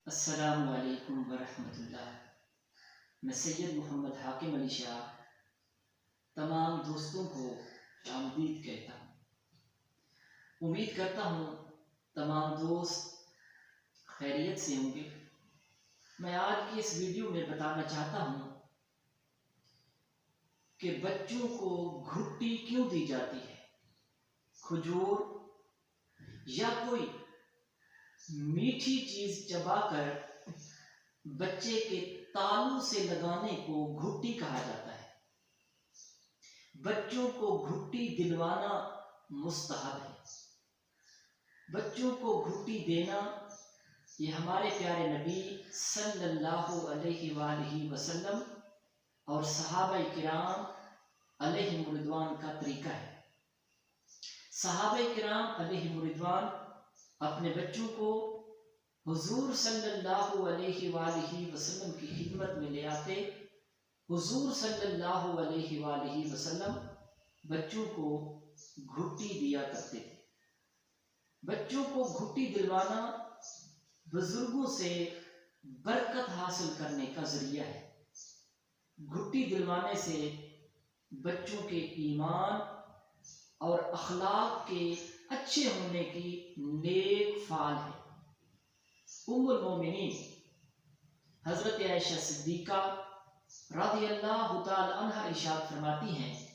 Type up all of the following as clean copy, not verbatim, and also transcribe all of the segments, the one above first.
السلام علیکم ورحمۃ اللہ۔ میں سید محمد حاکم علی شاہ تمام دوستوں کو آمدید کہتا ہوں۔ امید کرتا ہوں تمام دوست خیریت سے ہوں گے۔ میں آج کی اس ویڈیو میں بتانا چاہتا ہوں کہ بچوں کو گھٹی کیوں دی جاتی ہے۔ کھجور یا کوئی میٹھی چیز چبا کر بچے کے تالو سے لگانے کو گھٹی کہا جاتا ہے۔ بچوں کو گھٹی دلوانا مستحب ہے۔ بچوں کو گھٹی دینا یہ ہمارے پیارے نبی صلی اللہ علیہ وآلہ وسلم اور صحابہ کرام علیہم رضوان کا طریقہ ہے۔ صحابہ کرام علیہم رضوان اپنے بچوں کو حضور صلی اللہ علیہ وآلہ وسلم کی خدمت میں لے آتے۔ حضور صلی اللہ علیہ وآلہ وسلم بچوں کو گھٹی دیا کرتے تھے۔ بچوں کو گھٹی دلوانا بزرگوں سے برکت حاصل کرنے کا ذریعہ ہے۔ گھٹی دلوانے سے بچوں کے ایمان اور اخلاق کے اچھے ہونے کی نیک فعال ہے۔ ام المومنین حضرت عائشہ صدیقہ رضی اللہ تعالی عنہا ارشاد فرماتی ہیں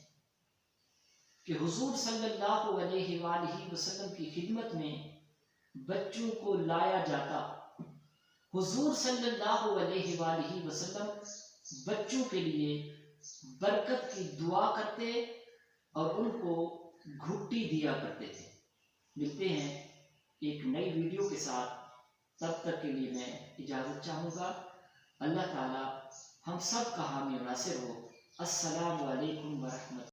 کہ حضور صلی اللہ علیہ وآلہ وسلم کی خدمت میں بچوں کو لایا جاتا۔ حضور صلی اللہ علیہ وآلہ وسلم بچوں کے لیے برکت کی دعا کرتے اور ان کو گھٹی دیا کرتے تھے۔ ملتے ہیں ایک نئی ویڈیو کے ساتھ، تب تک کے لیے میں اجازت چاہوں گا۔ اللہ تعالی ہم سب کا حامی و ناصر ہو۔ السلام علیکم ورحمۃ اللہ۔